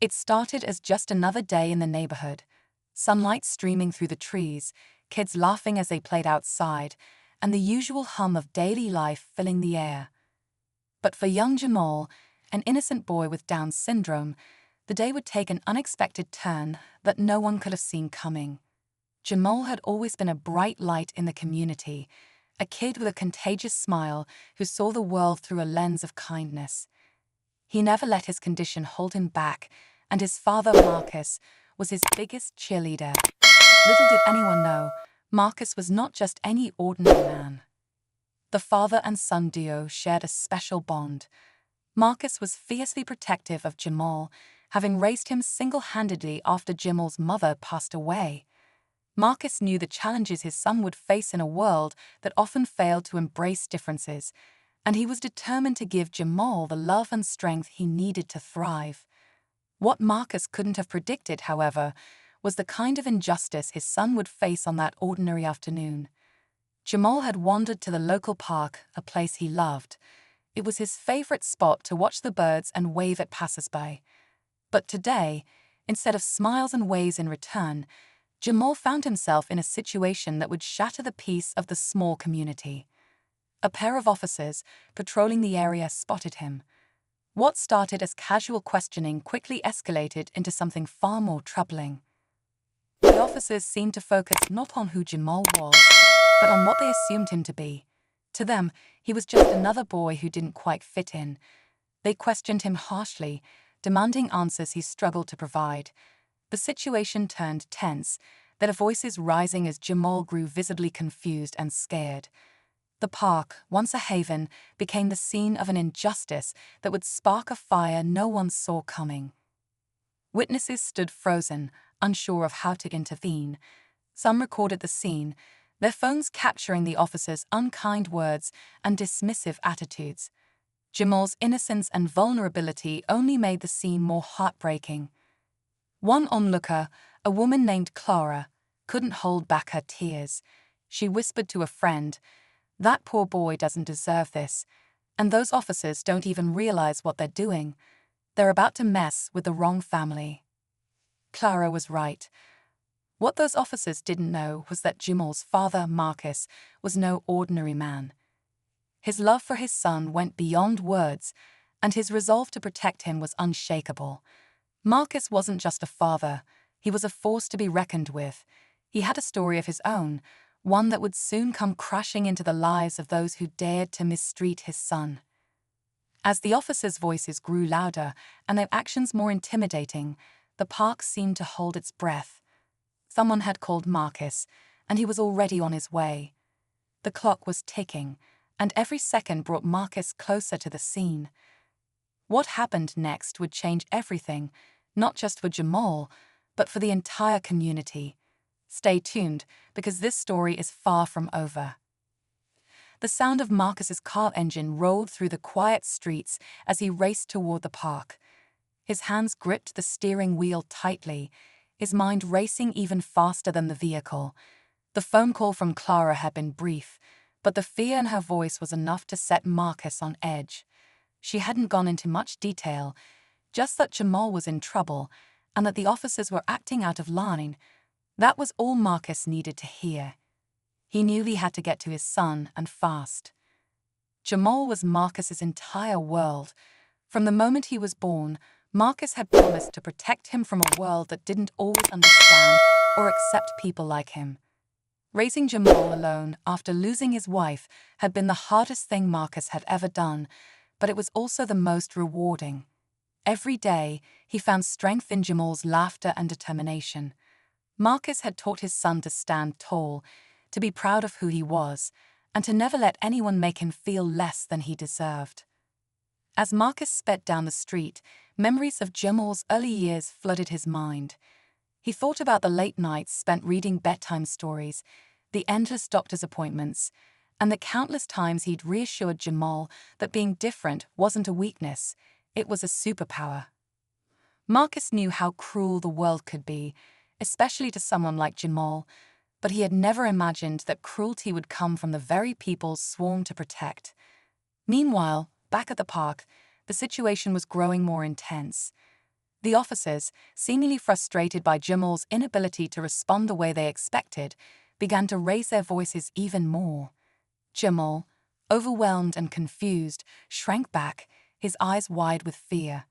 It started as just another day in the neighborhood. Sunlight streaming through the trees, kids laughing as they played outside, and the usual hum of daily life filling the air. But for young Jamal, an innocent boy with Down syndrome, the day would take an unexpected turn that no one could have seen coming. Jamal had always been a bright light in the community, a kid with a contagious smile who saw the world through a lens of kindness. He never let his condition hold him back, and his father, Marcus, was his biggest cheerleader. Little did anyone know, Marcus was not just any ordinary man. The father and son duo shared a special bond. Marcus was fiercely protective of Jamal, having raised him single-handedly after Jamal's mother passed away. Marcus knew the challenges his son would face in a world that often failed to embrace differences, and he was determined to give Jamal the love and strength he needed to thrive. What Marcus couldn't have predicted, however, was the kind of injustice his son would face on that ordinary afternoon. Jamal had wandered to the local park, a place he loved. It was his favorite spot to watch the birds and wave at passers-by. But today, instead of smiles and waves in return, Jamal found himself in a situation that would shatter the peace of the small community. A pair of officers patrolling the area spotted him. What started as casual questioning quickly escalated into something far more troubling. The officers seemed to focus not on who Jamal was, but on what they assumed him to be. To them, he was just another boy who didn't quite fit in. They questioned him harshly, demanding answers he struggled to provide. The situation turned tense, their voices rising as Jamal grew visibly confused and scared. The park, once a haven, became the scene of an injustice that would spark a fire no one saw coming. Witnesses stood frozen, unsure of how to intervene. Some recorded the scene, their phones capturing the officers' unkind words and dismissive attitudes. Jamal's innocence and vulnerability only made the scene more heartbreaking. One onlooker, a woman named Clara, couldn't hold back her tears. She whispered to a friend, "That poor boy doesn't deserve this, and those officers don't even realize what they're doing. They're about to mess with the wrong family." Clara was right. What those officers didn't know was that Jamal's father, Marcus, was no ordinary man. His love for his son went beyond words, and his resolve to protect him was unshakable. Marcus wasn't just a father, he was a force to be reckoned with. He had a story of his own, one that would soon come crashing into the lives of those who dared to mistreat his son. As the officers' voices grew louder and their actions more intimidating, the park seemed to hold its breath. Someone had called Marcus, and he was already on his way. The clock was ticking, and every second brought Marcus closer to the scene. What happened next would change everything, not just for Jamal, but for the entire community. Stay tuned, because this story is far from over. The sound of Marcus's car engine rolled through the quiet streets as he raced toward the park. His hands gripped the steering wheel tightly, his mind racing even faster than the vehicle. The phone call from Clara had been brief, but the fear in her voice was enough to set Marcus on edge. She hadn't gone into much detail, just that Jamal was in trouble and that the officers were acting out of line. That was all Marcus needed to hear. He knew he had to get to his son, and fast. Jamal was Marcus's entire world. From the moment he was born, Marcus had promised to protect him from a world that didn't always understand or accept people like him. Raising Jamal alone after losing his wife had been the hardest thing Marcus had ever done, but it was also the most rewarding. Every day, he found strength in Jamal's laughter and determination. Marcus had taught his son to stand tall, to be proud of who he was, and to never let anyone make him feel less than he deserved. As Marcus sped down the street, memories of Jamal's early years flooded his mind. He thought about the late nights spent reading bedtime stories, the endless doctor's appointments, and the countless times he'd reassured Jamal that being different wasn't a weakness, it was a superpower. Marcus knew how cruel the world could be, especially to someone like Jamal, but he had never imagined that cruelty would come from the very people sworn to protect. Meanwhile, back at the park, the situation was growing more intense. The officers, seemingly frustrated by Jamal's inability to respond the way they expected, began to raise their voices even more. Jamal, overwhelmed and confused, shrank back, his eyes wide with fear.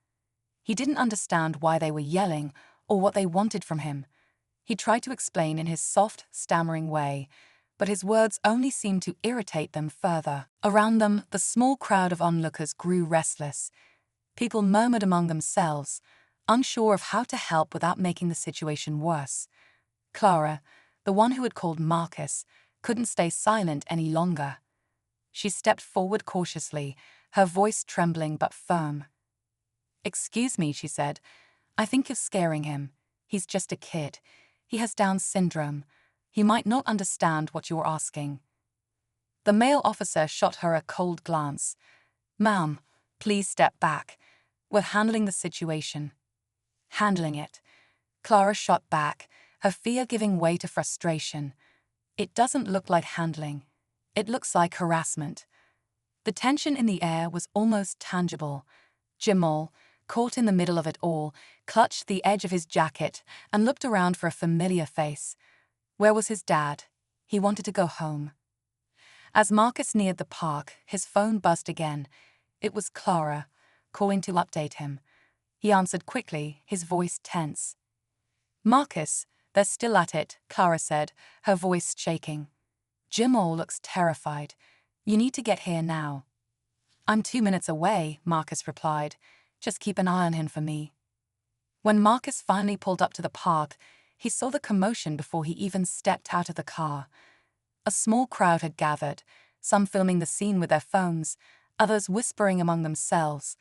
He didn't understand why they were yelling or what they wanted from him. He tried to explain in his soft, stammering way, but his words only seemed to irritate them further. Around them, the small crowd of onlookers grew restless. People murmured among themselves, unsure of how to help without making the situation worse. Clara, the one who had called Marcus, couldn't stay silent any longer. She stepped forward cautiously, her voice trembling but firm. "Excuse me," she said. "I think you're scaring him. He's just a kid. He has Down syndrome. He might not understand what you're asking." The male officer shot her a cold glance. "Ma'am, please step back. We're handling the situation." "Handling it?" Clara shot back, her fear giving way to frustration. "It doesn't look like handling. It looks like harassment." The tension in the air was almost tangible. Jamal, caught in the middle of it all, clutched the edge of his jacket and looked around for a familiar face. Where was his dad? He wanted to go home. As Marcus neared the park, his phone buzzed again. It was Clara, calling to update him. He answered quickly, his voice tense. "Marcus, they're still at it," Clara said, her voice shaking. "Jamal looks terrified. You need to get here now." "I'm 2 minutes away," Marcus replied. "Just keep an eye on him for me." When Marcus finally pulled up to the park, he saw the commotion before he even stepped out of the car. A small crowd had gathered, some filming the scene with their phones, others whispering among themselves.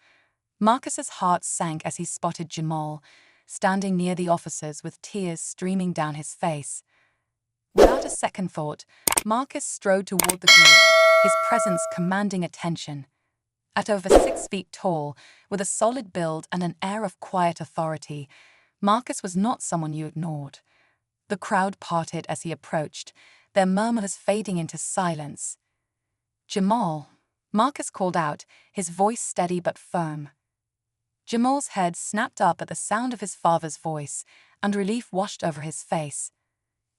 Marcus's heart sank as he spotted Jamal, standing near the officers with tears streaming down his face. Without a second thought, Marcus strode toward the group, his presence commanding attention. At over 6 feet tall, with a solid build and an air of quiet authority, Marcus was not someone you ignored. The crowd parted as he approached, their murmurs fading into silence. "Jamal," Marcus called out, his voice steady but firm. Jamal's head snapped up at the sound of his father's voice, and relief washed over his face.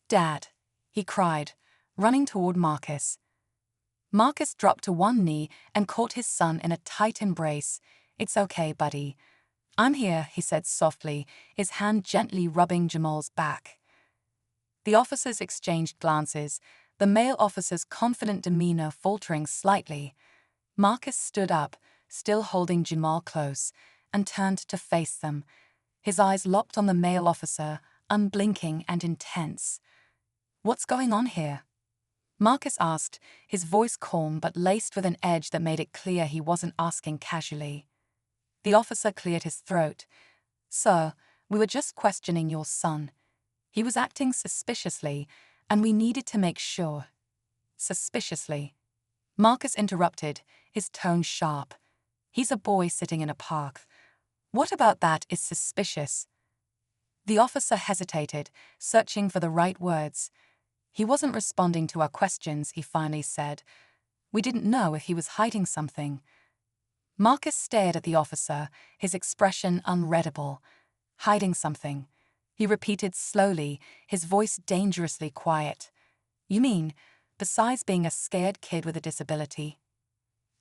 "Dad," he cried, running toward Marcus. Marcus dropped to one knee and caught his son in a tight embrace. "It's okay, buddy. I'm here," he said softly, his hand gently rubbing Jamal's back. The officers exchanged glances, the male officer's confident demeanor faltering slightly. Marcus stood up, still holding Jamal close, and turned to face them. His eyes locked on the male officer, unblinking and intense. "What's going on here?" Marcus asked, his voice calm but laced with an edge that made it clear he wasn't asking casually. The officer cleared his throat. "Sir, we were just questioning your son. He was acting suspiciously, and we needed to make sure." "Suspiciously?" Marcus interrupted, his tone sharp. "He's a boy sitting in a park. What about that is suspicious?" The officer hesitated, searching for the right words. "He wasn't responding to our questions," he finally said. "We didn't know if he was hiding something." Marcus stared at the officer, his expression unreadable. "Hiding something," he repeated slowly, his voice dangerously quiet. "You mean, besides being a scared kid with a disability?"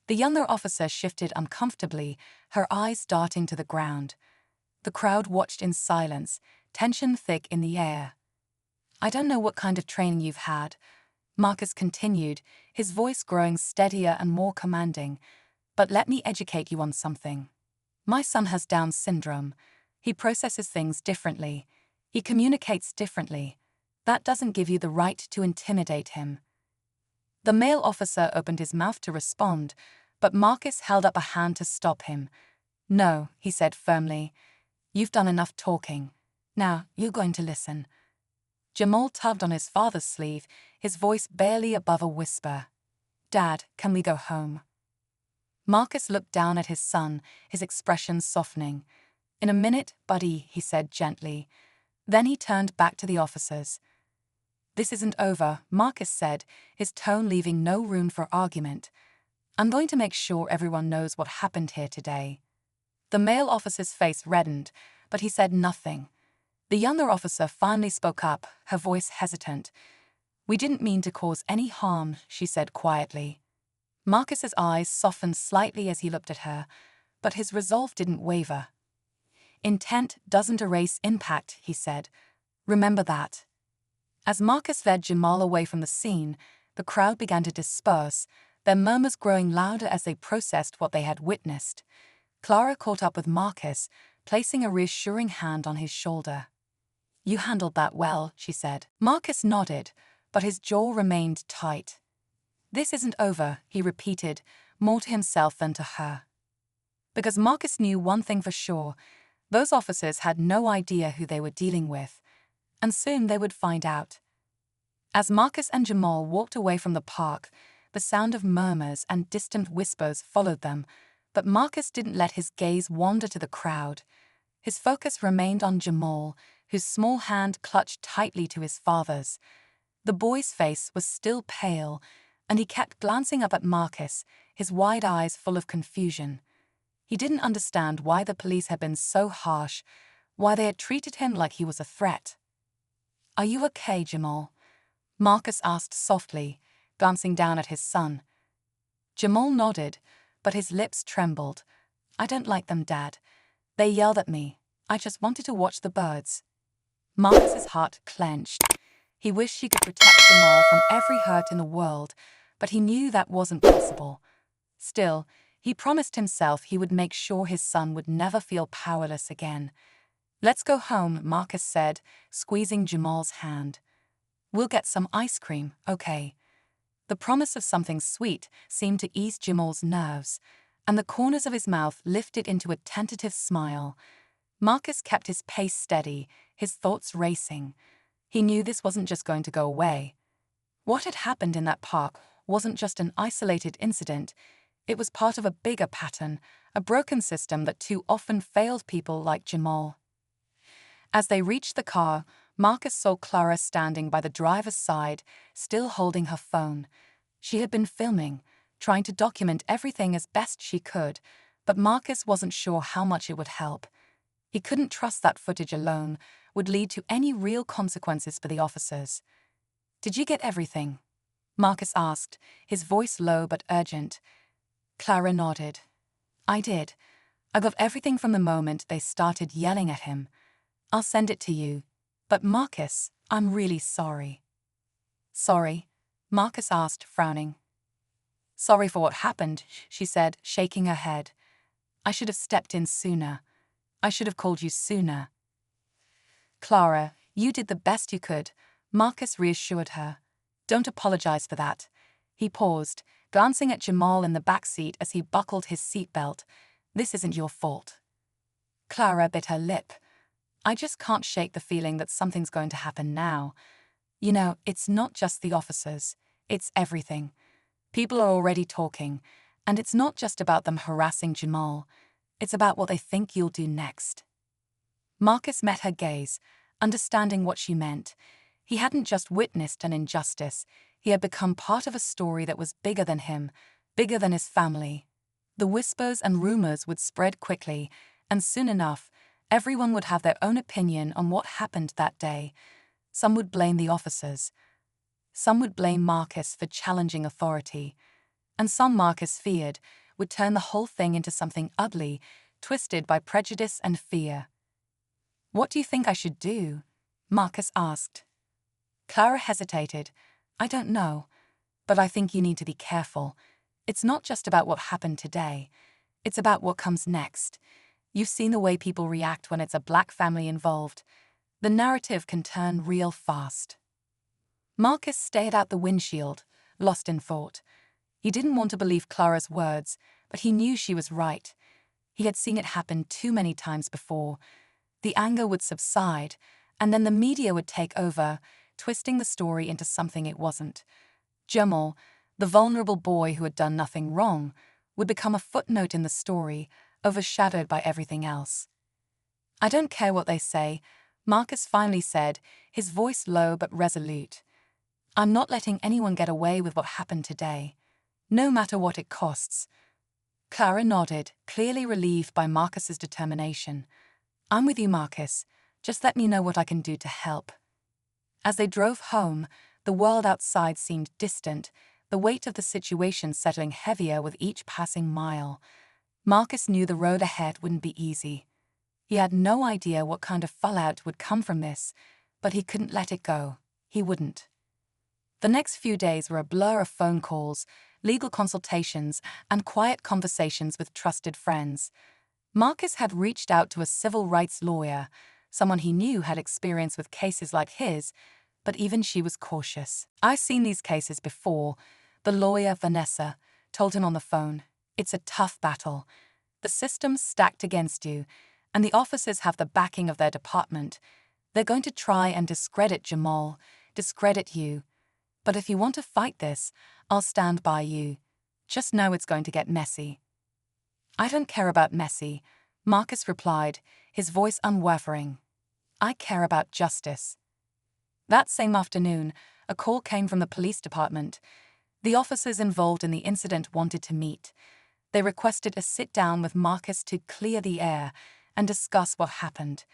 The younger officer shifted uncomfortably, her eyes darting to the ground. The crowd watched in silence, tension thick in the air. "I don't know what kind of training you've had," Marcus continued, his voice growing steadier and more commanding, "but let me educate you on something. My son has Down syndrome. He processes things differently. He communicates differently. That doesn't give you the right to intimidate him." The male officer opened his mouth to respond, but Marcus held up a hand to stop him. "No," he said firmly. "You've done enough talking. Now, you're going to listen." Jamal tugged on his father's sleeve, his voice barely above a whisper. "Dad, can we go home?" Marcus looked down at his son, his expression softening. "In a minute, buddy," he said gently. Then he turned back to the officers. "This isn't over," Marcus said, his tone leaving no room for argument. "I'm going to make sure everyone knows what happened here today." The male officer's face reddened, but he said nothing. The younger officer finally spoke up, her voice hesitant. "We didn't mean to cause any harm," she said quietly. Marcus's eyes softened slightly as he looked at her, but his resolve didn't waver. "Intent doesn't erase impact," he said. "Remember that." As Marcus led Jamal away from the scene, the crowd began to disperse, their murmurs growing louder as they processed what they had witnessed. Clara caught up with Marcus, placing a reassuring hand on his shoulder. "You handled that well," she said. Marcus nodded, but his jaw remained tight. "This isn't over," he repeated, more to himself than to her. Because Marcus knew one thing for sure: those officers had no idea who they were dealing with, and soon they would find out. As Marcus and Jamal walked away from the park, the sound of murmurs and distant whispers followed them, but Marcus didn't let his gaze wander to the crowd. His focus remained on Jamal, whose small hand clutched tightly to his father's. The boy's face was still pale, and he kept glancing up at Marcus, his wide eyes full of confusion. He didn't understand why the police had been so harsh, why they had treated him like he was a threat. "Are you okay, Jamal?" Marcus asked softly, glancing down at his son. Jamal nodded, but his lips trembled. "I don't like them, Dad. They yelled at me. I just wanted to watch the birds." Marcus's heart clenched. He wished he could protect Jamal from every hurt in the world, but he knew that wasn't possible. Still, he promised himself he would make sure his son would never feel powerless again. "Let's go home," Marcus said, squeezing Jamal's hand. "We'll get some ice cream, okay?" The promise of something sweet seemed to ease Jamal's nerves, and the corners of his mouth lifted into a tentative smile. Marcus kept his pace steady, his thoughts racing. He knew this wasn't just going to go away. What had happened in that park wasn't just an isolated incident. It was part of a bigger pattern, a broken system that too often failed people like Jamal. As they reached the car, Marcus saw Clara standing by the driver's side, still holding her phone. She had been filming, trying to document everything as best she could, but Marcus wasn't sure how much it would help. He couldn't trust that footage alone would lead to any real consequences for the officers. "Did you get everything?" Marcus asked, his voice low but urgent. Clara nodded. "I did. I got everything from the moment they started yelling at him. I'll send it to you. But Marcus, I'm really sorry." "Sorry?" Marcus asked, frowning. "Sorry for what happened," she said, shaking her head. "I should have stepped in sooner. I should have called you sooner." "Clara, you did the best you could," Marcus reassured her. "Don't apologize for that." He paused, glancing at Jamal in the back seat as he buckled his seatbelt. "This isn't your fault." Clara bit her lip. "I just can't shake the feeling that something's going to happen now. You know, it's not just the officers. It's everything. People are already talking, and it's not just about them harassing Jamal. It's about what they think you'll do next." Marcus met her gaze, understanding what she meant. He hadn't just witnessed an injustice. He had become part of a story that was bigger than him, bigger than his family. The whispers and rumors would spread quickly, and soon enough, everyone would have their own opinion on what happened that day. Some would blame the officers. Some would blame Marcus for challenging authority. And some, Marcus feared, would turn the whole thing into something ugly, twisted by prejudice and fear. "What do you think I should do?" Marcus asked. Clara hesitated. "I don't know, but I think you need to be careful. It's not just about what happened today. It's about what comes next. You've seen the way people react when it's a black family involved. The narrative can turn real fast." Marcus stared out the windshield, lost in thought. He didn't want to believe Clara's words, but he knew she was right. He had seen it happen too many times before. The anger would subside, and then the media would take over, twisting the story into something it wasn't. Jamal, the vulnerable boy who had done nothing wrong, would become a footnote in the story, overshadowed by everything else. "I don't care what they say," Marcus finally said, his voice low but resolute. "I'm not letting anyone get away with what happened today, no matter what it costs." Clara nodded, clearly relieved by Marcus's determination. I'm with you, Marcus. Just let me know what I can do to help. As they drove home, the world outside seemed distant, the weight of the situation settling heavier with each passing mile. Marcus knew the road ahead wouldn't be easy. He had no idea what kind of fallout would come from this, but he couldn't let it go. He wouldn't. The next few days were a blur of phone calls, legal consultations, and quiet conversations with trusted friends. Marcus had reached out to a civil rights lawyer, someone he knew had experience with cases like his, but even she was cautious. "I've seen these cases before," the lawyer, Vanessa, told him on the phone. "It's a tough battle. The system's stacked against you, and the officers have the backing of their department. They're going to try and discredit Jamal, discredit you. But if you want to fight this, I'll stand by you. Just know it's going to get messy." "I don't care about messy," Marcus replied, his voice unwavering. "I care about justice." That same afternoon, a call came from the police department. The officers involved in the incident wanted to meet. They requested a sit-down with Marcus to clear the air and discuss what happened.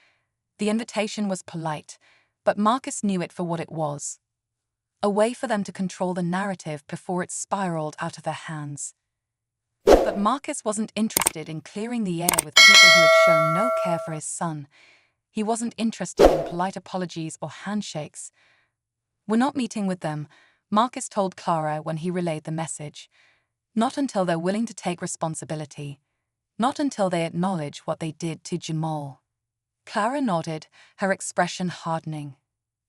The invitation was polite, but Marcus knew it for what it was: a way for them to control the narrative before it spiraled out of their hands. But Marcus wasn't interested in clearing the air with people who had shown no care for his son. He wasn't interested in polite apologies or handshakes. "We're not meeting with them," Marcus told Clara when he relayed the message. "Not until they're willing to take responsibility. Not until they acknowledge what they did to Jamal." Clara nodded, her expression hardening.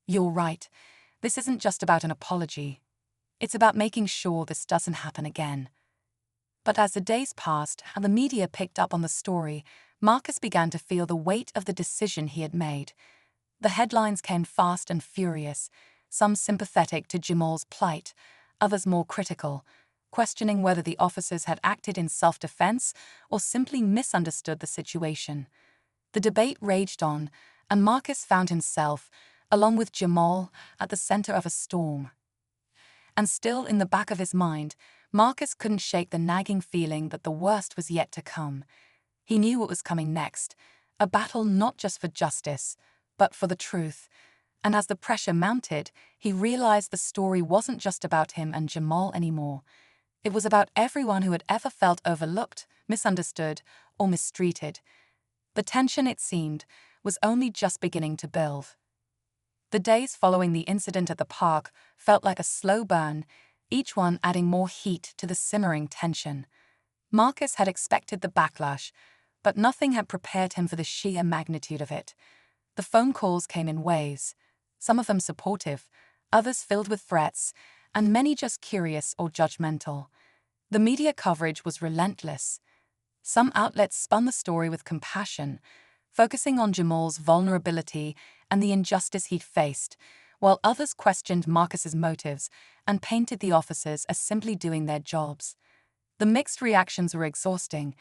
"You're right. This isn't just about an apology. It's about making sure this doesn't happen again." But as the days passed and the media picked up on the story, Marcus began to feel the weight of the decision he had made. The headlines came fast and furious, some sympathetic to Jamal's plight, others more critical, questioning whether the officers had acted in self-defense or simply misunderstood the situation. The debate raged on, and Marcus found himself, along with Jamal, at the center of a storm. And still in the back of his mind, Marcus couldn't shake the nagging feeling that the worst was yet to come. He knew what was coming next, a battle not just for justice, but for the truth. And as the pressure mounted, he realized the story wasn't just about him and Jamal anymore. It was about everyone who had ever felt overlooked, misunderstood, or mistreated. The tension, it seemed, was only just beginning to build. The days following the incident at the park felt like a slow burn, each one adding more heat to the simmering tension. Marcus had expected the backlash, but nothing had prepared him for the sheer magnitude of it. The phone calls came in waves, some of them supportive, others filled with threats, and many just curious or judgmental. The media coverage was relentless. Some outlets spun the story with compassion, focusing on Jamal's vulnerability and the injustice he'd faced, while others questioned Marcus's motives and painted the officers as simply doing their jobs. The mixed reactions were exhausting,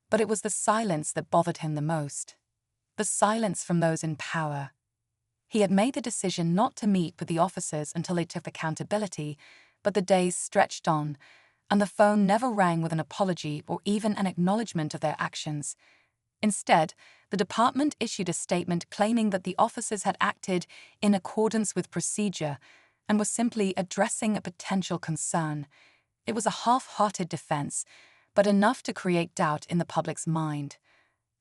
but it was the silence that bothered him the most. The silence from those in power. He had made the decision not to meet with the officers until they took accountability, but the days stretched on, and the phone never rang with an apology or even an acknowledgement of their actions. Instead, the department issued a statement claiming that the officers had acted in accordance with procedure and were simply addressing a potential concern. It was a half-hearted defense, but enough to create doubt in the public's mind.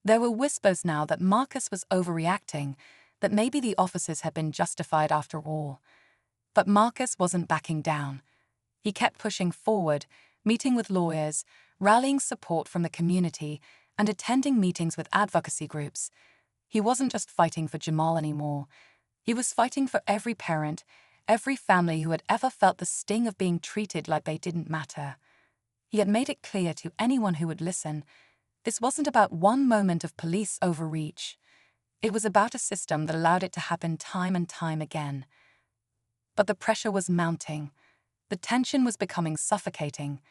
There were whispers now that Marcus was overreacting, that maybe the officers had been justified after all. But Marcus wasn't backing down. He kept pushing forward, meeting with lawyers, rallying support from the community, and attending meetings with advocacy groups. He wasn't just fighting for Jamal anymore. He was fighting for every parent, every family who had ever felt the sting of being treated like they didn't matter. He had made it clear to anyone who would listen, this wasn't about one moment of police overreach. It was about a system that allowed it to happen time and time again. But the pressure was mounting. The tension was becoming suffocating.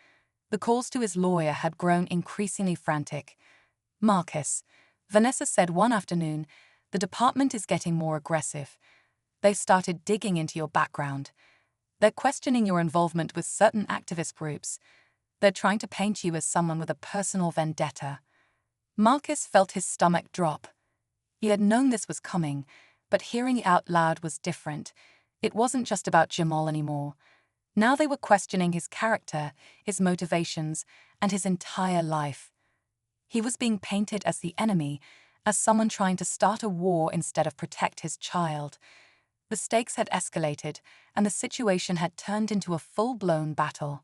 The calls to his lawyer had grown increasingly frantic. "Marcus," Vanessa said one afternoon, "the department is getting more aggressive. They've started digging into your background. They're questioning your involvement with certain activist groups. They're trying to paint you as someone with a personal vendetta." Marcus felt his stomach drop. He had known this was coming, but hearing it out loud was different. It wasn't just about Jamal anymore. Now they were questioning his character, his motivations, and his entire life. He was being painted as the enemy, as someone trying to start a war instead of protect his child. The stakes had escalated, and the situation had turned into a full-blown battle.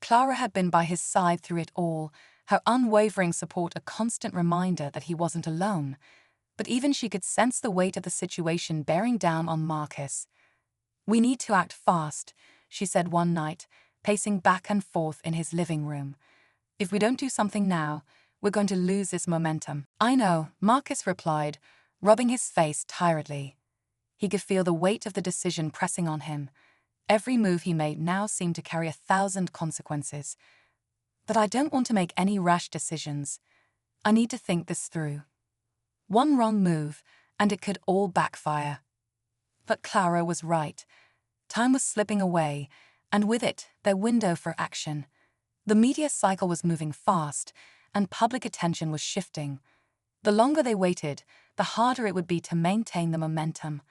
Clara had been by his side through it all, her unwavering support a constant reminder that he wasn't alone. But even she could sense the weight of the situation bearing down on Marcus. "We need to act fast," she said one night, pacing back and forth in his living room. "If we don't do something now, we're going to lose this momentum." "I know," Marcus replied, rubbing his face tiredly. He could feel the weight of the decision pressing on him. Every move he made now seemed to carry 1,000 consequences. "But I don't want to make any rash decisions. I need to think this through. One wrong move, and it could all backfire." But Clara was right. Time was slipping away, and with it, their window for action. The media cycle was moving fast, and public attention was shifting. The longer they waited, the harder it would be to maintain the momentum.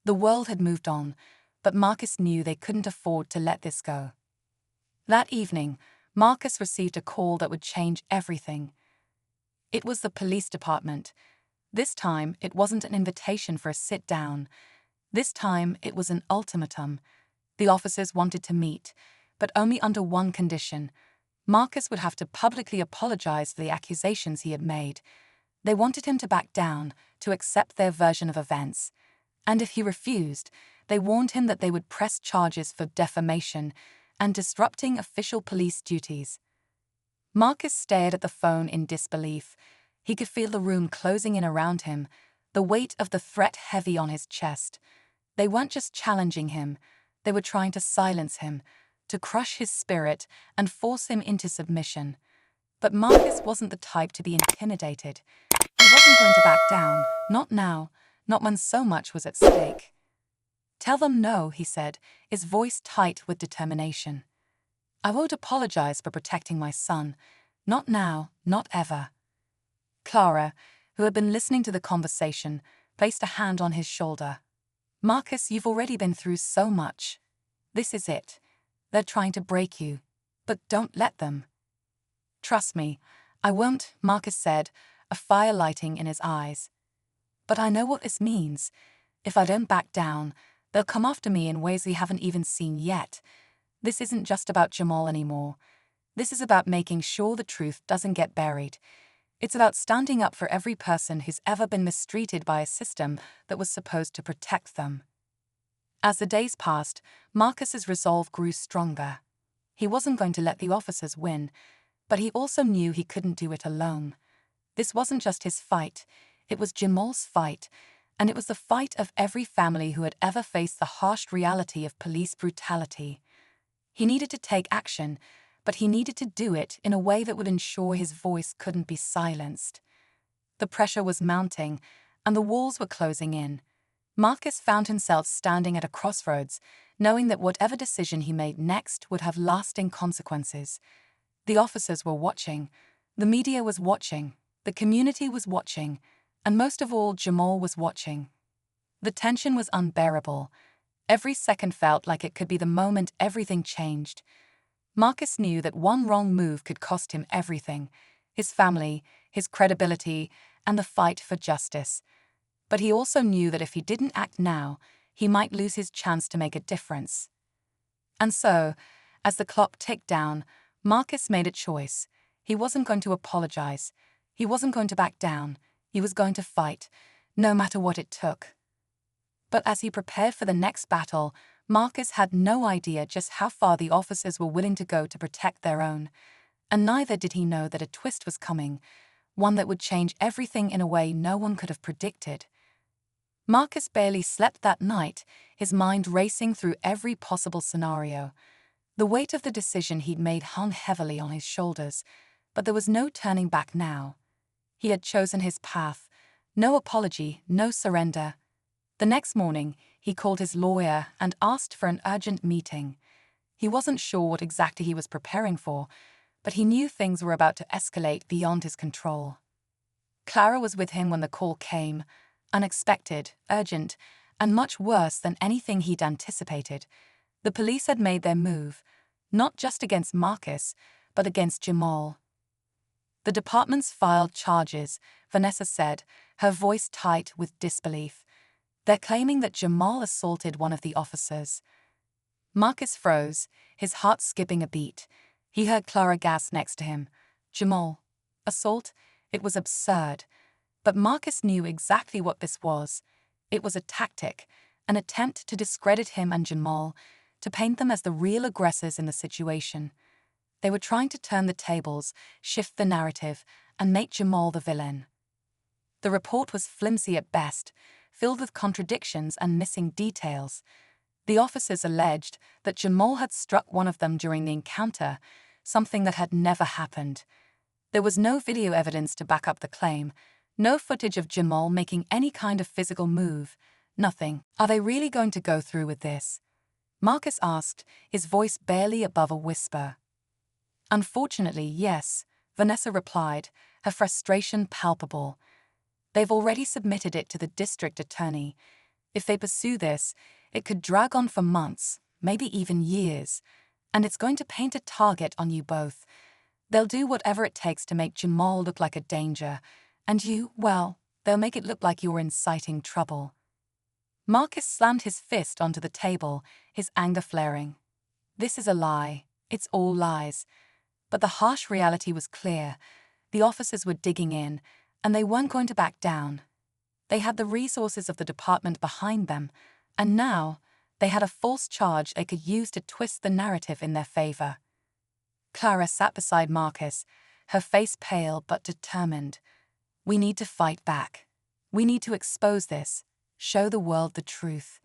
The world had moved on, but Marcus knew they couldn't afford to let this go. That evening, Marcus received a call that would change everything. It was the police department. This time, it wasn't an invitation for a sit-down. This time, it was an ultimatum. The officers wanted to meet, but only under one condition. Marcus would have to publicly apologize for the accusations he had made. They wanted him to back down, to accept their version of events. And if he refused, they warned him that they would press charges for defamation and disrupting official police duties. Marcus stared at the phone in disbelief. He could feel the room closing in around him, the weight of the threat heavy on his chest. They weren't just challenging him, they were trying to silence him, to crush his spirit and force him into submission. But Marcus wasn't the type to be intimidated. He wasn't going to back down, not now, not when so much was at stake. "Tell them no," he said, his voice tight with determination. "I won't apologize for protecting my son. Not now, not ever." Clara, who had been listening to the conversation, placed a hand on his shoulder. "Marcus, you've already been through so much. This is it. They're trying to break you, but don't let them." "Trust me, I won't," Marcus said, a fire lighting in his eyes. "But I know what this means. If I don't back down, they'll come after me in ways we haven't even seen yet. This isn't just about Jamal anymore. This is about making sure the truth doesn't get buried. It's about standing up for every person who's ever been mistreated by a system that was supposed to protect them." As the days passed, Marcus's resolve grew stronger. He wasn't going to let the officers win, but he also knew he couldn't do it alone. This wasn't just his fight, it was Jamal's fight, and it was the fight of every family who had ever faced the harsh reality of police brutality. He needed to take action, but he needed to do it in a way that would ensure his voice couldn't be silenced. The pressure was mounting, and the walls were closing in. Marcus found himself standing at a crossroads, knowing that whatever decision he made next would have lasting consequences. The officers were watching, the media was watching, the community was watching, and most of all, Jamal was watching. The tension was unbearable. Every second felt like it could be the moment everything changed. Marcus knew that one wrong move could cost him everything: his family, his credibility, and the fight for justice. But he also knew that if he didn't act now, he might lose his chance to make a difference. And so, as the clock ticked down, Marcus made a choice. He wasn't going to apologize. He wasn't going to back down. He was going to fight, no matter what it took. But as he prepared for the next battle, Marcus had no idea just how far the officers were willing to go to protect their own. And neither did he know that a twist was coming, one that would change everything in a way no one could have predicted. Marcus barely slept that night, his mind racing through every possible scenario. The weight of the decision he'd made hung heavily on his shoulders, but there was no turning back now. He had chosen his path. No apology, no surrender. The next morning, he called his lawyer and asked for an urgent meeting. He wasn't sure what exactly he was preparing for, but he knew things were about to escalate beyond his control. Clara was with him when the call came, unexpected, urgent, and much worse than anything he'd anticipated. The police had made their move, not just against Marcus, but against Jamal. The department's filed charges, Vanessa said, her voice tight with disbelief. They're claiming that Jamal assaulted one of the officers. Marcus froze, his heart skipping a beat. He heard Clara gasp next to him. Jamal. Assault? It was absurd. But Marcus knew exactly what this was. It was a tactic, an attempt to discredit him and Jamal, to paint them as the real aggressors in the situation. They were trying to turn the tables, shift the narrative, and make Jamal the villain. The report was flimsy at best, filled with contradictions and missing details. The officers alleged that Jamal had struck one of them during the encounter, something that had never happened. There was no video evidence to back up the claim, no footage of Jamal making any kind of physical move, nothing. Are they really going to go through with this? Marcus asked, his voice barely above a whisper. Unfortunately, yes, Vanessa replied, her frustration palpable. They've already submitted it to the district attorney. If they pursue this, it could drag on for months, maybe even years, and it's going to paint a target on you both. They'll do whatever it takes to make Jamal look like a danger, and you, well, they'll make it look like you're inciting trouble. Marcus slammed his fist onto the table, his anger flaring. This is a lie. It's all lies. But the harsh reality was clear. The officers were digging in, and they weren't going to back down. They had the resources of the department behind them, and now they had a false charge they could use to twist the narrative in their favor. Clara sat beside Marcus, her face pale but determined. We need to fight back. We need to expose this, show the world the truth.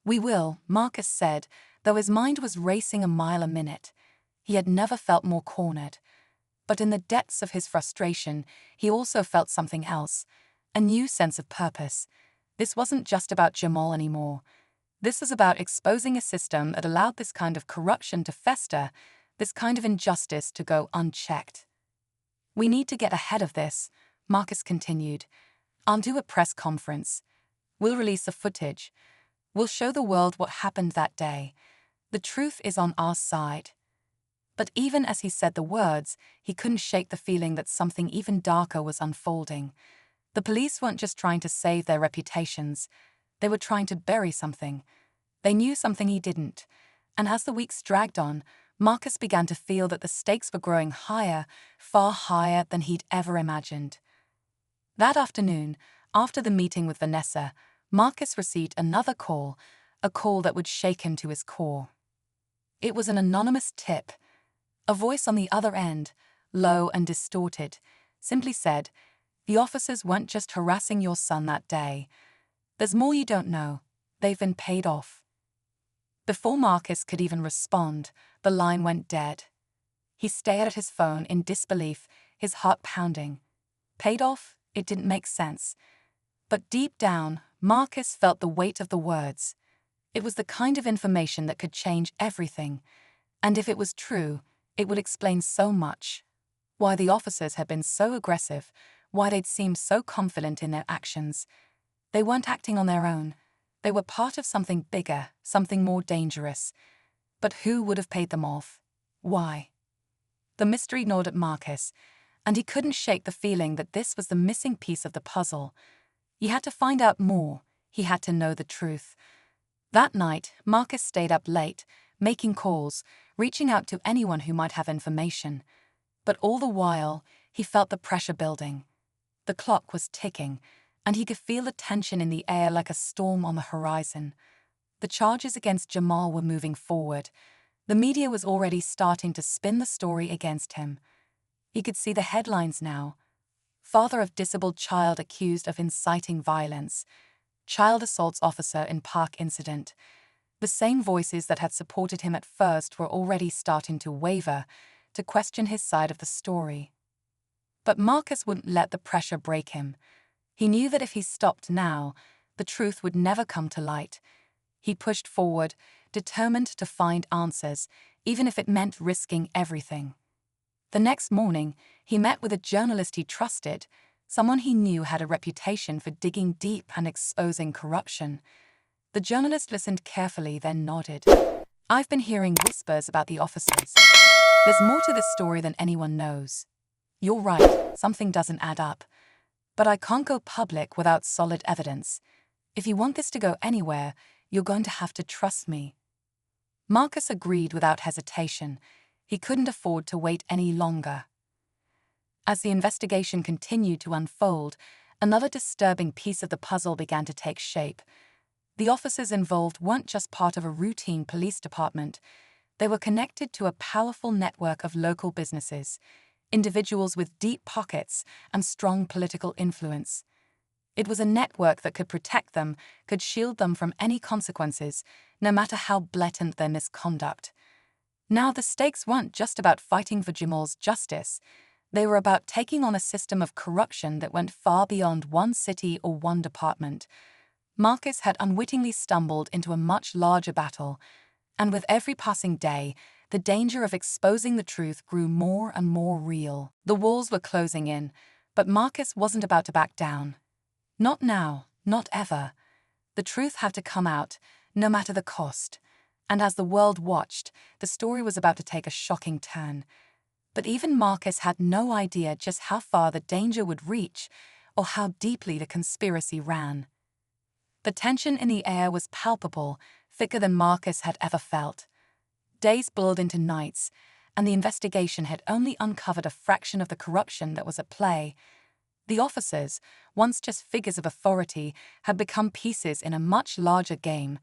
We will, Marcus said, though his mind was racing a mile a minute. He had never felt more cornered. But in the depths of his frustration, he also felt something else, a new sense of purpose. This wasn't just about Jamal anymore. This was about exposing a system that allowed this kind of corruption to fester, this kind of injustice to go unchecked. We need to get ahead of this, Marcus continued. I'll do a press conference. We'll release the footage. We'll show the world what happened that day. The truth is on our side. But even as he said the words, he couldn't shake the feeling that something even darker was unfolding. The police weren't just trying to save their reputations. They were trying to bury something. They knew something he didn't. And as the weeks dragged on, Marcus began to feel that the stakes were growing higher, far higher than he'd ever imagined. That afternoon, after the meeting with Vanessa, Marcus received another call, a call that would shake him to his core. It was an anonymous tip. A voice on the other end, low and distorted, simply said, "The officers weren't just harassing your son that day. There's more you don't know. They've been paid off." Before Marcus could even respond, the line went dead. He stared at his phone in disbelief, his heart pounding. Paid off? It didn't make sense. But deep down, Marcus felt the weight of the words. It was the kind of information that could change everything. And if it was true, it would explain so much. Why the officers had been so aggressive, why they'd seemed so confident in their actions. They weren't acting on their own. They were part of something bigger, something more dangerous. But who would have paid them off? Why? The mystery gnawed at Marcus, and he couldn't shake the feeling that this was the missing piece of the puzzle. He had to find out more. He had to know the truth. That night, Marcus stayed up late, making calls, reaching out to anyone who might have information. But all the while, he felt the pressure building. The clock was ticking, and he could feel the tension in the air like a storm on the horizon. The charges against Jamal were moving forward. The media was already starting to spin the story against him. He could see the headlines now. Father of disabled child accused of inciting violence. Child assaults officer in park incident. The same voices that had supported him at first were already starting to waver, to question his side of the story. But Marcus wouldn't let the pressure break him. He knew that if he stopped now, the truth would never come to light. He pushed forward, determined to find answers, even if it meant risking everything. The next morning, he met with a journalist he trusted, someone he knew had a reputation for digging deep and exposing corruption. The journalist listened carefully, then nodded. "I've been hearing whispers about the officers. There's more to this story than anyone knows. You're right, something doesn't add up. But I can't go public without solid evidence. If you want this to go anywhere, you're going to have to trust me." Marcus agreed without hesitation. He couldn't afford to wait any longer. As the investigation continued to unfold, another disturbing piece of the puzzle began to take shape. The officers involved weren't just part of a routine police department. They were connected to a powerful network of local businesses, individuals with deep pockets and strong political influence. It was a network that could protect them, could shield them from any consequences, no matter how blatant their misconduct. Now the stakes weren't just about fighting for Jamal's justice. They were about taking on a system of corruption that went far beyond one city or one department. Marcus had unwittingly stumbled into a much larger battle, and with every passing day, the danger of exposing the truth grew more and more real. The walls were closing in, but Marcus wasn't about to back down. Not now, not ever. The truth had to come out, no matter the cost. And as the world watched, the story was about to take a shocking turn. But even Marcus had no idea just how far the danger would reach, or how deeply the conspiracy ran. The tension in the air was palpable, thicker than Marcus had ever felt. Days blurred into nights, and the investigation had only uncovered a fraction of the corruption that was at play. The officers, once just figures of authority, had become pieces in a much larger game,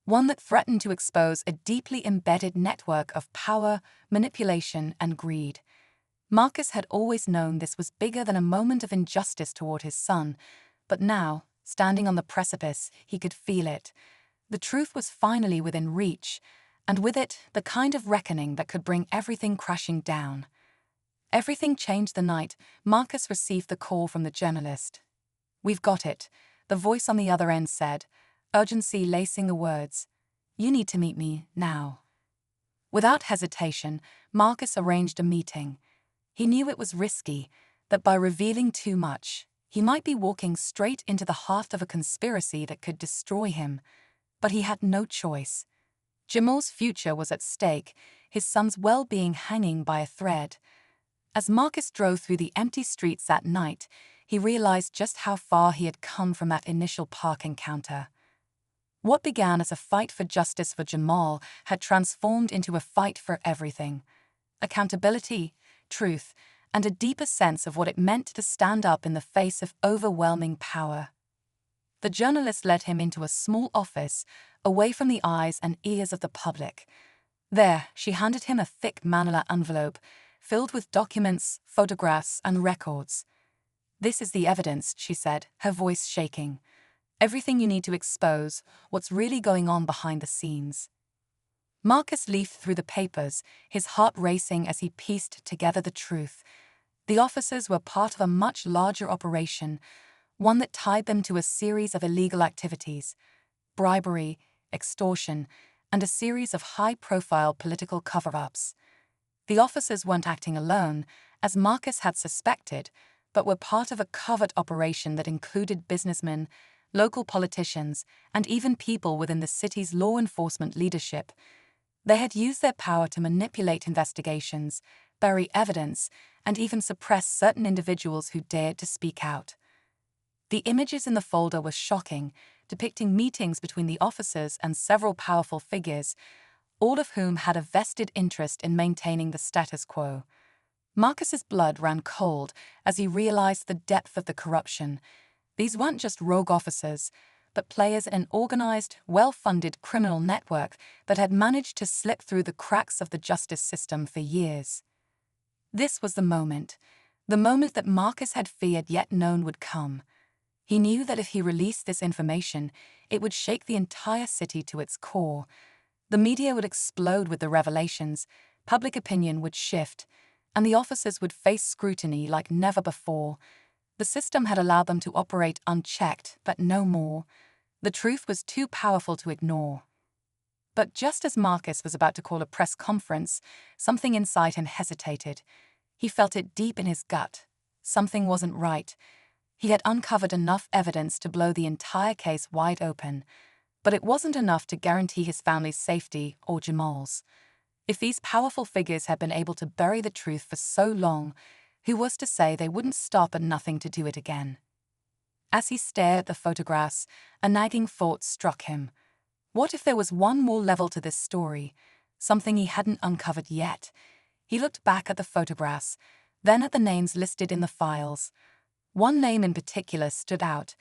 one that threatened to expose a deeply embedded network of power, manipulation, and greed. Marcus had always known this was bigger than a moment of injustice toward his son, but now, standing on the precipice, he could feel it. The truth was finally within reach, and with it, the kind of reckoning that could bring everything crashing down. Everything changed the night Marcus received the call from the journalist. "We've got it," the voice on the other end said, urgency lacing the words. "You need to meet me now." Without hesitation, Marcus arranged a meeting. He knew it was risky, that by revealing too much, he might be walking straight into the heart of a conspiracy that could destroy him. But he had no choice. Jamal's future was at stake, his son's well-being hanging by a thread. As Marcus drove through the empty streets that night, he realized just how far he had come from that initial park encounter. What began as a fight for justice for Jamal had transformed into a fight for everything: accountability, truth, and a deeper sense of what it meant to stand up in the face of overwhelming power. The journalist led him into a small office, away from the eyes and ears of the public. There, she handed him a thick manila envelope, filled with documents, photographs, and records. "This is the evidence," she said, her voice shaking. "Everything you need to expose what's really going on behind the scenes." Marcus leafed through the papers, his heart racing as he pieced together the truth. The officers were part of a much larger operation, one that tied them to a series of illegal activities: bribery, extortion, and a series of high-profile political cover-ups. The officers weren't acting alone, as Marcus had suspected, but were part of a covert operation that included businessmen, local politicians, and even people within the city's law enforcement leadership. They had used their power to manipulate investigations, bury evidence, and even suppress certain individuals who dared to speak out. The images in the folder were shocking, depicting meetings between the officers and several powerful figures, all of whom had a vested interest in maintaining the status quo. Marcus's blood ran cold as he realized the depth of the corruption. These weren't just rogue officers, but players in an organized, well-funded criminal network that had managed to slip through the cracks of the justice system for years. This was the moment that Marcus had feared yet known would come. He knew that if he released this information, it would shake the entire city to its core. The media would explode with the revelations, public opinion would shift, and the officers would face scrutiny like never before. The system had allowed them to operate unchecked, but no more. The truth was too powerful to ignore. But just as Marcus was about to call a press conference, something inside him hesitated. He felt it deep in his gut. Something wasn't right. He had uncovered enough evidence to blow the entire case wide open, but it wasn't enough to guarantee his family's safety or Jamal's. If these powerful figures had been able to bury the truth for so long, who was to say they wouldn't stop at nothing to do it again? As he stared at the photographs, a nagging thought struck him. What if there was one more level to this story, something he hadn't uncovered yet? He looked back at the photographs, then at the names listed in the files. One name in particular stood out,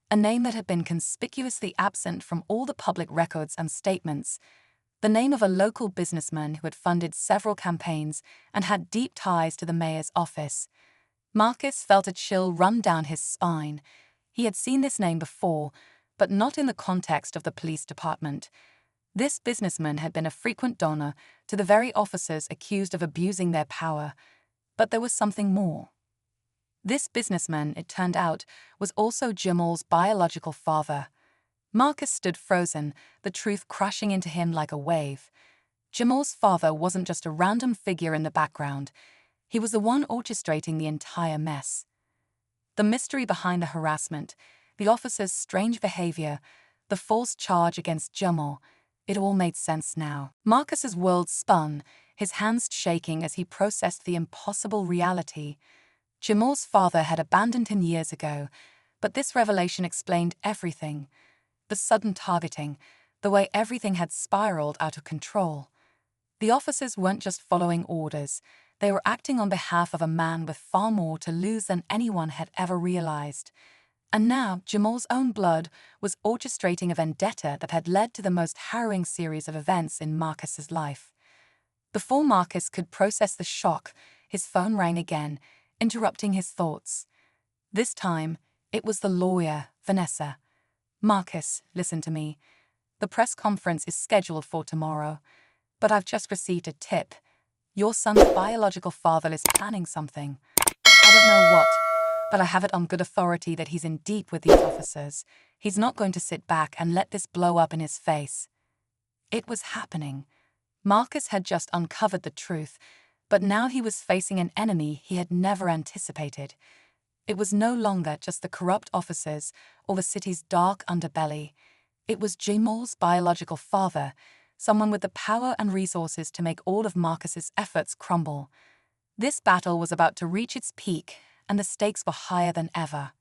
a name that had been conspicuously absent from all the public records and statements, the name of a local businessman who had funded several campaigns and had deep ties to the mayor's office. Marcus felt a chill run down his spine. He had seen this name before, but not in the context of the police department. This businessman had been a frequent donor to the very officers accused of abusing their power, but there was something more. This businessman, it turned out, was also Jamal's biological father. Marcus stood frozen, the truth crashing into him like a wave. Jamal's father wasn't just a random figure in the background. He was the one orchestrating the entire mess. The mystery behind the harassment, the officer's strange behavior, the false charge against Jamal, it all made sense now. Marcus's world spun, his hands shaking as he processed the impossible reality. Jamal's father had abandoned him years ago, but this revelation explained everything. The sudden targeting, the way everything had spiraled out of control. The officers weren't just following orders, they were acting on behalf of a man with far more to lose than anyone had ever realized. And now, Jamal's own blood was orchestrating a vendetta that had led to the most harrowing series of events in Marcus's life. Before Marcus could process the shock, his phone rang again, interrupting his thoughts. This time, it was the lawyer, Vanessa. Marcus, listen to me. The press conference is scheduled for tomorrow, but I've just received a tip. Your son's biological father is planning something. I don't know what, but I have it on good authority that he's in deep with these officers. He's not going to sit back and let this blow up in his face. It was happening. Marcus had just uncovered the truth, but now he was facing an enemy he had never anticipated. It was no longer just the corrupt officers or the city's dark underbelly. It was Jamal's biological father, someone with the power and resources to make all of Marcus's efforts crumble. This battle was about to reach its peak, and the stakes were higher than ever.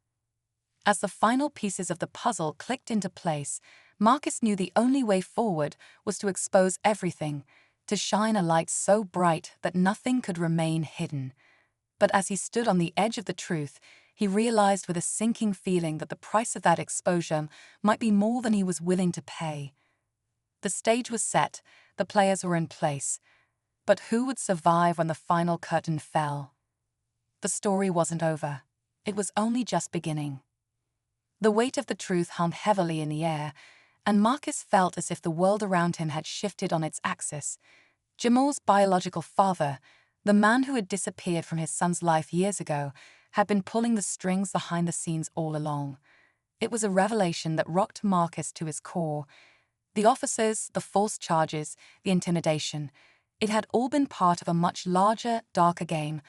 As the final pieces of the puzzle clicked into place, Marcus knew the only way forward was to expose everything, to shine a light so bright that nothing could remain hidden. But as he stood on the edge of the truth, he realized with a sinking feeling that the price of that exposure might be more than he was willing to pay. The stage was set, the players were in place. But who would survive when the final curtain fell? The story wasn't over. It was only just beginning. The weight of the truth hung heavily in the air, and Marcus felt as if the world around him had shifted on its axis. Jamal's biological father, the man who had disappeared from his son's life years ago, had been pulling the strings behind the scenes all along. It was a revelation that rocked Marcus to his core. The officers, the false charges, the intimidation, it had all been part of a much larger, darker game,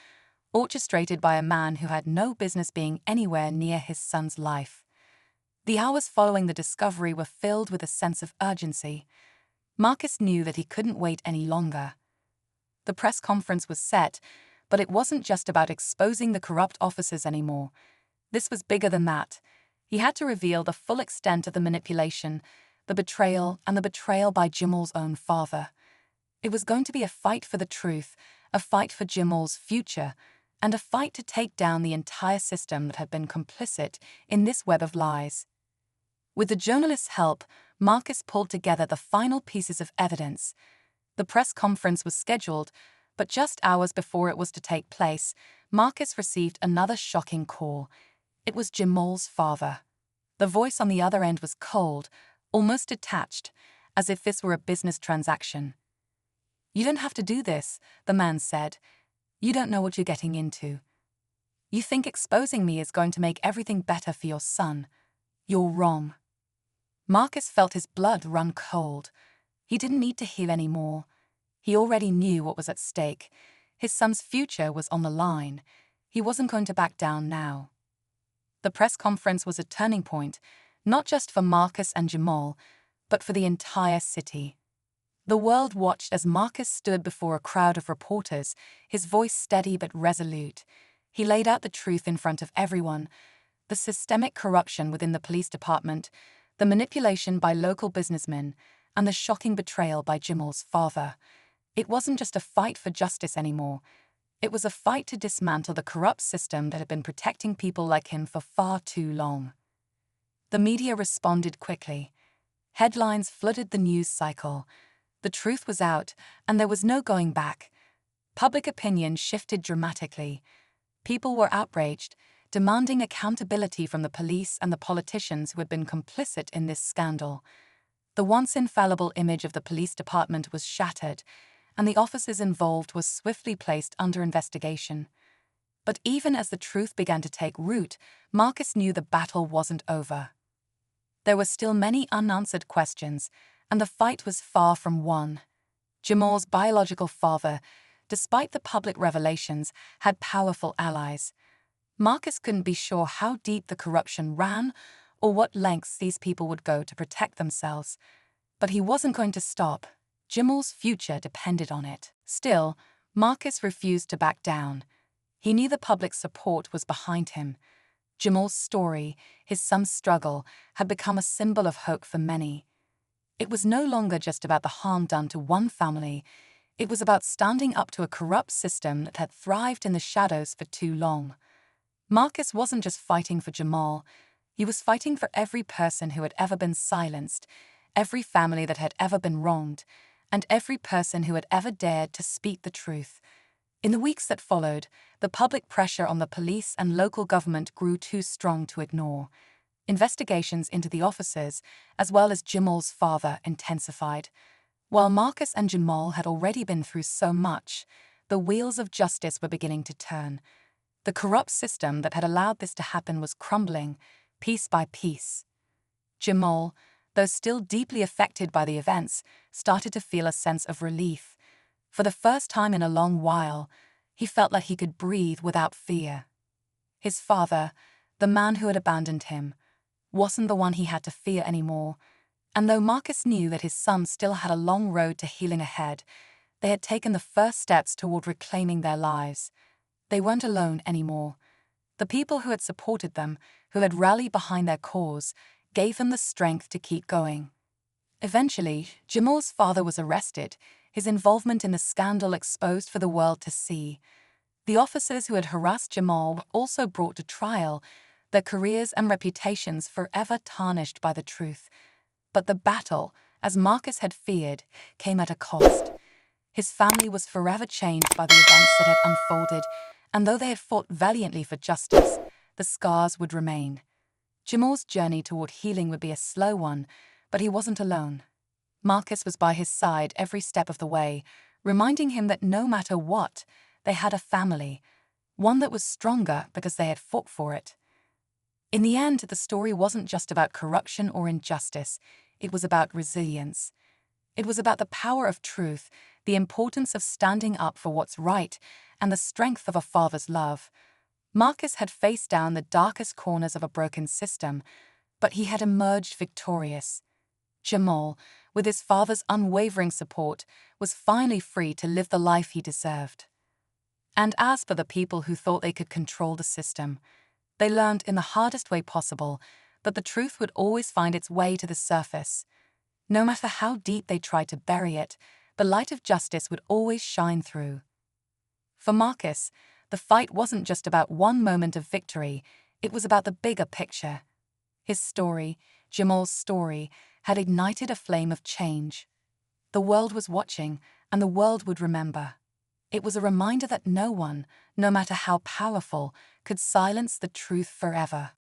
orchestrated by a man who had no business being anywhere near his son's life. The hours following the discovery were filled with a sense of urgency. Marcus knew that he couldn't wait any longer. The press conference was set, but it wasn't just about exposing the corrupt officers anymore. This was bigger than that. He had to reveal the full extent of the manipulation, the betrayal, and the betrayal by Jamal's own father. It was going to be a fight for the truth, a fight for Jamal's future, and a fight to take down the entire system that had been complicit in this web of lies. With the journalist's help, Marcus pulled together the final pieces of evidence. The press conference was scheduled, but just hours before it was to take place, Marcus received another shocking call. It was Jamal's father. The voice on the other end was cold, almost detached, as if this were a business transaction. "You don't have to do this," the man said. "You don't know what you're getting into. You think exposing me is going to make everything better for your son. You're wrong." Marcus felt his blood run cold. He didn't need to hear any more. He already knew what was at stake. His son's future was on the line. He wasn't going to back down now. The press conference was a turning point, not just for Marcus and Jamal, but for the entire city. The world watched as Marcus stood before a crowd of reporters, his voice steady but resolute. He laid out the truth in front of everyone: the systemic corruption within the police department, the manipulation by local businessmen, and the shocking betrayal by Jamal's father. It wasn't just a fight for justice anymore. It was a fight to dismantle the corrupt system that had been protecting people like him for far too long. The media responded quickly. Headlines flooded the news cycle. The truth was out, and there was no going back. Public opinion shifted dramatically. People were outraged, demanding accountability from the police and the politicians who had been complicit in this scandal. The once infallible image of the police department was shattered, and the officers involved were swiftly placed under investigation. But even as the truth began to take root, Marcus knew the battle wasn't over. There were still many unanswered questions, and the fight was far from won. Jamal's biological father, despite the public revelations, had powerful allies. Marcus couldn't be sure how deep the corruption ran or what lengths these people would go to protect themselves. But he wasn't going to stop. Jamal's future depended on it. Still, Marcus refused to back down. He knew the public support was behind him. Jamal's story, his son's struggle, had become a symbol of hope for many. It was no longer just about the harm done to one family. It was about standing up to a corrupt system that had thrived in the shadows for too long. Marcus wasn't just fighting for Jamal. He was fighting for every person who had ever been silenced, every family that had ever been wronged, and every person who had ever dared to speak the truth. In the weeks that followed, the public pressure on the police and local government grew too strong to ignore. Investigations into the officers, as well as Jamal's father, intensified. While Marcus and Jamal had already been through so much, the wheels of justice were beginning to turn. The corrupt system that had allowed this to happen was crumbling, piece by piece. Jamal, though still deeply affected by the events, started to feel a sense of relief. For the first time in a long while, he felt like he could breathe without fear. His father, the man who had abandoned him, wasn't the one he had to fear anymore, and though Marcus knew that his son still had a long road to healing ahead, they had taken the first steps toward reclaiming their lives. They weren't alone anymore. The people who had supported them, who had rallied behind their cause, gave them the strength to keep going. Eventually, Jamal's father was arrested, his involvement in the scandal exposed for the world to see. The officers who had harassed Jamal were also brought to trial, their careers and reputations forever tarnished by the truth. But the battle, as Marcus had feared, came at a cost. His family was forever changed by the events that had unfolded, and though they had fought valiantly for justice, the scars would remain. Jamal's journey toward healing would be a slow one, but he wasn't alone. Marcus was by his side every step of the way, reminding him that no matter what, they had a family, one that was stronger because they had fought for it. In the end, the story wasn't just about corruption or injustice. It was about resilience. It was about the power of truth, the importance of standing up for what's right, and the strength of a father's love. Marcus had faced down the darkest corners of a broken system, but he had emerged victorious. Jamal, with his father's unwavering support, was finally free to live the life he deserved. And as for the people who thought they could control the system, they learned in the hardest way possible that the truth would always find its way to the surface. No matter how deep they tried to bury it, the light of justice would always shine through. For Marcus, the fight wasn't just about one moment of victory, it was about the bigger picture. His story, Jamal's story, had ignited a flame of change. The world was watching, and the world would remember. It was a reminder that no one, no matter how powerful, could silence the truth forever.